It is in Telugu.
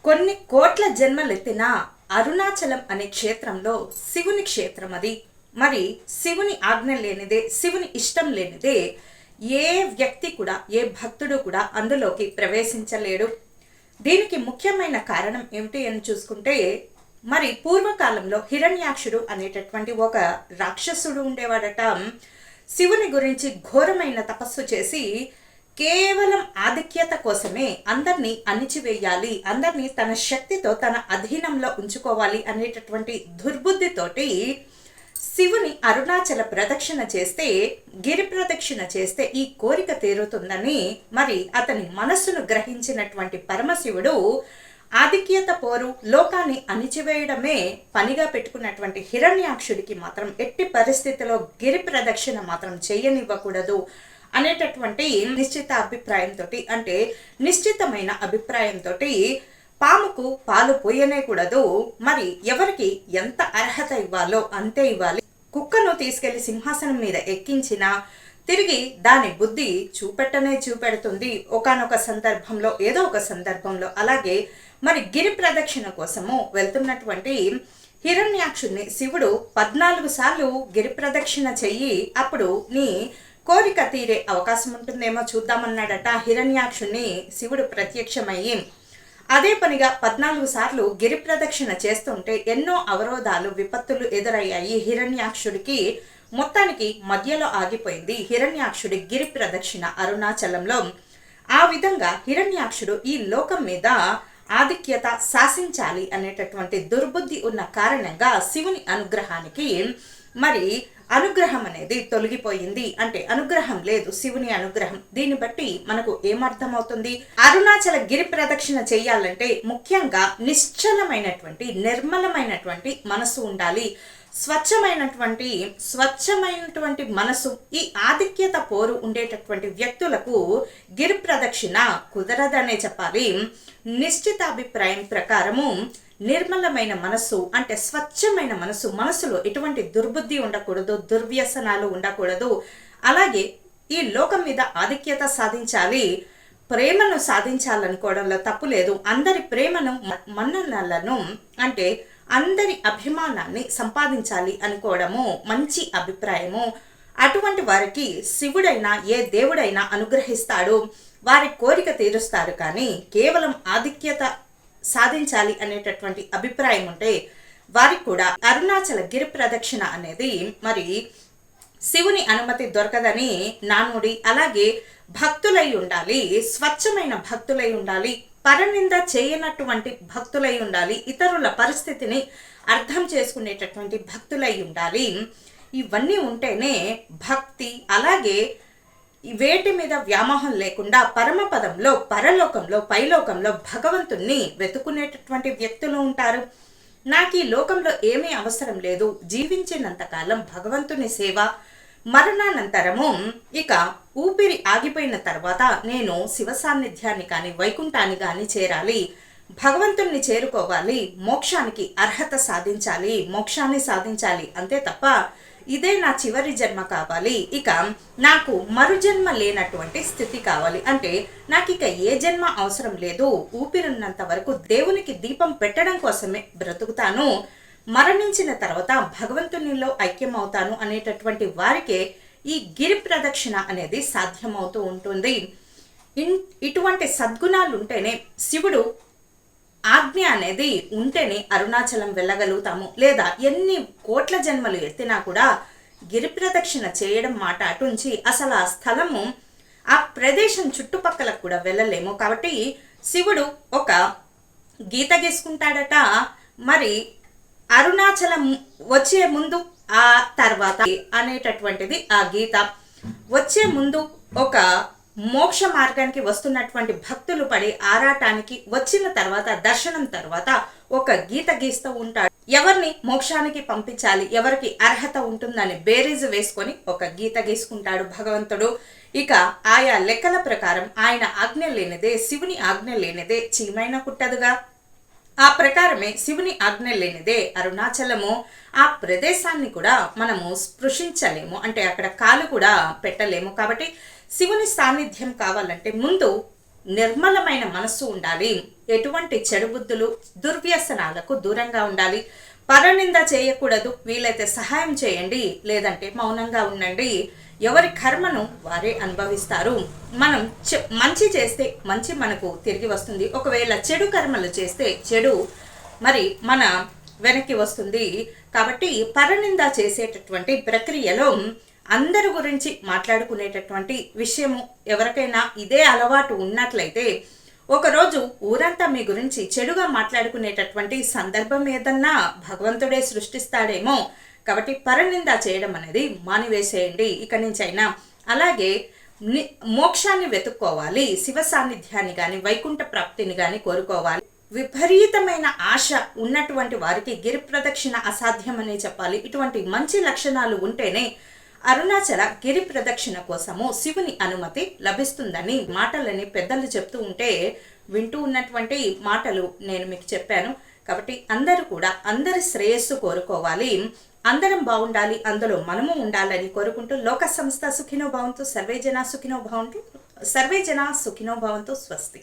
కొన్ని కోట్ల జన్మలెత్తిన అరుణాచలం అనే క్షేత్రంలో శివుని క్షేత్రం అది. మరి శివుని ఆజ్ఞ లేనిదే, శివుని ఇష్టం లేనిదే ఏ వ్యక్తి కూడా, ఏ భక్తుడు కూడా అందులోకి ప్రవేశించలేడు. దీనికి ముఖ్యమైన కారణం ఏమిటి అని చూసుకుంటే, మరి పూర్వకాలంలో హిరణ్యాక్షుడు అనేటటువంటి ఒక రాక్షసుడు ఉండేవాడట. శివుని గురించి ఘోరమైన తపస్సు చేసి కేవలం ఆధిక్యత కోసమే అందరినీ అణిచివేయాలి, అందరినీ తన శక్తితో తన అధీనంలో ఉంచుకోవాలి అనేటటువంటి దుర్బుద్ధితోటి శివుని అరుణాచల ప్రదక్షిణ చేస్తే, గిరి ప్రదక్షిణ చేస్తే ఈ కోరిక తీరుతుందని మరి అతని మనస్సును గ్రహించినటువంటి పరమశివుడు ఆధిక్యత పోరు, లోకాన్ని అణిచివేయడమే పనిగా పెట్టుకున్నటువంటి హిరణ్యాక్షుడికి మాత్రం ఎట్టి పరిస్థితిలో గిరి ప్రదక్షిణ మాత్రం చేయనివ్వకూడదు అనేటటువంటి నిశ్చిత అభిప్రాయంతో, అంటే నిశ్చితమైన అభిప్రాయంతో పాముకు పాలు పోయనేకూడదు, మరి ఎవరికి ఎంత అర్హత ఇవ్వాలో అంతే ఇవ్వాలి. కుక్కను తీసుకెళ్లి సింహాసనం మీద ఎక్కించినా తిరిగి దాని బుద్ధి చూపెడుతుంది ఒకానొక సందర్భంలో, ఏదో ఒక సందర్భంలో. అలాగే మరి గిరి ప్రదక్షిణ కోసము వెళ్తున్నటువంటి హిరణ్యాక్షుడిని శివుడు 14 సార్లు గిరి ప్రదక్షిణ చెయ్యి, అప్పుడు నీ కోరిక తీరే అవకాశం ఉంటుందేమో చూద్దామన్నాడట. హిరణ్యాక్షుణ్ణి శివుడు ప్రత్యక్షమయ్యి అదే పనిగా 14 సార్లు గిరి ప్రదక్షిణ చేస్తుంటే ఎన్నో అవరోధాలు, విపత్తులు ఎదురయ్యాయి హిరణ్యాక్షుడికి. మొత్తానికి మధ్యలో ఆగిపోయింది హిరణ్యాక్షుడి గిరి ప్రదక్షిణ అరుణాచలంలో. ఆ విధంగా హిరణ్యాక్షుడు ఈ లోకం మీద ఆధిక్యత శాసించాలి అనేటటువంటి దుర్బుద్ధి ఉన్న కారణంగా శివుని అనుగ్రహానికి మరి అనుగ్రహం అనేది తొలగిపోయింది. అంటే అనుగ్రహం లేదు, శివుని అనుగ్రహం. దీన్ని బట్టి మనకు ఏమర్థమవుతుంది? అరుణాచల గిరి ప్రదక్షిణ చేయాలంటే ముఖ్యంగా నిశ్చలమైనటువంటి, నిర్మలమైనటువంటి మనసు ఉండాలి. స్వచ్ఛమైనటువంటి మనసు. ఈ ఆధిక్యత పోరు ఉండేటటువంటి వ్యక్తులకు గిరి ప్రదక్షిణ కుదరదనే చెప్పాలి. నిశ్చితాభిప్రాయం ప్రకారము నిర్మలమైన మనస్సు అంటే స్వచ్ఛమైన మనసు, మనసులో ఎటువంటి దుర్బుద్ధి ఉండకూడదు, దుర్వ్యసనాలు ఉండకూడదు. అలాగే ఈ లోకం మీద ఆధిక్యత సాధించాలి, ప్రేమను సాధించాలనుకోవడంలో తప్పు లేదు. అందరి ప్రేమను, మన్ననలను అంటే అందరి అభిమానాన్ని సంపాదించాలి అనుకోవడము మంచి అభిప్రాయము. అటువంటి వారికి శివుడైనా ఏ దేవుడైనా అనుగ్రహిస్తాడు, వారి కోరిక తీరుస్తాడు. కానీ కేవలం ఆధిక్యత సాధించాలి అనేటటువంటి అభిప్రాయం ఉంటే వారికి కూడా అరుణాచల గిరి ప్రదక్షిణ అనేది మరి శివుని అనుమతి దొరకదని నానుడి. అలాగే భక్తులై ఉండాలి, స్వచ్ఛమైన భక్తులై ఉండాలి, పరనింద చేయనటువంటి భక్తులై ఉండాలి, ఇతరుల పరిస్థితిని అర్థం చేసుకునేటటువంటి భక్తులై ఉండాలి. ఇవన్నీ ఉంటేనే భక్తి, అలాగే వేటి మీద వ్యామోహం లేకుండా పరమపదంలో, పరలోకంలో, పైలోకంలో భగవంతుణ్ణి వెతుకునేటటువంటి వ్యక్తులు ఉంటారు. నాకు ఈ లోకంలో ఏమీ అవసరం లేదు, జీవించినంతకాలం భగవంతుని సేవ, మరణానంతరము ఇక ఊపిరి ఆగిపోయిన తర్వాత నేను శివ సాన్నిధ్యాన్ని కానీ వైకుంఠాన్ని కానీ చేరాలి, భగవంతుణ్ణి చేరుకోవాలి, మోక్షానికి అర్హత సాధించాలి, మోక్షాన్ని సాధించాలి. అంతే తప్ప ఇదే నా చివరి జన్మ కావాలి, ఇక నాకు మరు జన్మ లేనటువంటి స్థితి కావాలి, అంటే నాకు ఇక ఏ జన్మ అవసరం లేదు, ఊపిరిన్నంత వరకు దేవునికి దీపం పెట్టడం కోసమే బ్రతుకుతాను, మరణించిన తర్వాత భగవంతునిలో ఐక్యమవుతాను అనేటటువంటి వారికే ఈ గిరి ప్రదక్షిణ అనేది సాధ్యమవుతూ ఉంటుంది. ఇటువంటి సద్గుణాలు ఉంటేనే, శివుడు ఆజ్ఞ అనేది ఉంటేనే అరుణాచలం వెళ్ళగలుగుతాము. లేదా ఎన్ని కోట్ల జన్మలు ఎత్తినా కూడా గిరి ప్రదక్షిణ చేయడం మాట అటుంచి అసలు ఆ స్థలము, ఆ ప్రదేశం చుట్టుపక్కల కూడా వెళ్ళలేము. కాబట్టి శివుడు ఒక గీత గీసుకుంటాడట. మరి అరుణాచలం వచ్చే ముందు, ఆ తర్వాత అనేటటువంటిది ఆ గీత. వచ్చే ముందు ఒక మోక్ష మార్గానికి వస్తున్నటువంటి భక్తులు పడే ఆరాటానికి, వచ్చిన తర్వాత దర్శనం తర్వాత ఒక గీత గీస్తూ ఉంటాడు. ఎవరిని మోక్షానికి పంపించాలి, ఎవరికి అర్హత ఉంటుందని బేరీజు వేసుకొని ఒక గీత గీసుకుంటాడు భగవంతుడు. ఇక ఆయా లెక్కల ప్రకారం ఆయన ఆజ్ఞ లేనిదే, శివుని ఆజ్ఞ లేనిదే చీమైనా కుట్టదుగా. ఆ ప్రకారమే శివుని ఆజ్ఞ లేనిదే అరుణాచలము, ఆ ప్రదేశాన్ని కూడా మనము స్పృశించలేము, అంటే అక్కడ కాలు కూడా పెట్టలేము. కాబట్టి శివుని సాన్నిధ్యం కావాలంటే ముందు నిర్మలమైన మనస్సు ఉండాలి. ఎటువంటి చెడు బుద్ధులు దుర్వ్యసనాలకు దూరంగా ఉండాలి. పరనింద చేయకూడదు. వీలైతే సహాయం చేయండి, లేదంటే మౌనంగా ఉండండి. ఎవరి కర్మను వారే అనుభవిస్తారు. మనం మంచి చేస్తే మంచి మనకు తిరిగి వస్తుంది. ఒకవేళ చెడు కర్మలు చేస్తే చెడు మరి మన వెనక్కి వస్తుంది. కాబట్టి పరనింద చేసేటటువంటి ప్రక్రియలో అందరి గురించి మాట్లాడుకునేటటువంటి విషయము ఎవరికైనా ఇదే అలవాటు ఉన్నట్లయితే ఒకరోజు ఊరంతా మీ గురించి చెడుగా మాట్లాడుకునేటటువంటి సందర్భం ఏదన్నా భగవంతుడే సృష్టిస్తాడేమో. కాబట్టి పరనింద చేయడం అనేది మానివేసేయండి ఇక నుంచి అయినా. అలాగే మోక్షాన్ని వెతుక్కోవాలి. శివ సాన్నిధ్యాన్ని కానీ వైకుంఠ ప్రాప్తిని కానీ కోరుకోవాలి. విపరీతమైన ఆశ ఉన్నటువంటి వారికి గిరి ప్రదక్షిణ అసాధ్యమనే చెప్పాలి. ఇటువంటి మంచి లక్షణాలు ఉంటేనే అరుణాచల గిరి ప్రదక్షిణ కోసము శివుని అనుమతి లభిస్తుందని మాటలని పెద్దలు చెప్తూ ఉంటే వింటూ ఉన్నటువంటి మాటలు నేను మీకు చెప్పాను. కాబట్టి అందరూ కూడా అందరి శ్రేయస్సు కోరుకోవాలి. అందరం బాగుండాలి, అందులో మనము ఉండాలని కోరుకుంటూ లోక సంస్థ సుఖినో భవంతు, సర్వే జనా సుఖినో భవంతు, స్వస్తి.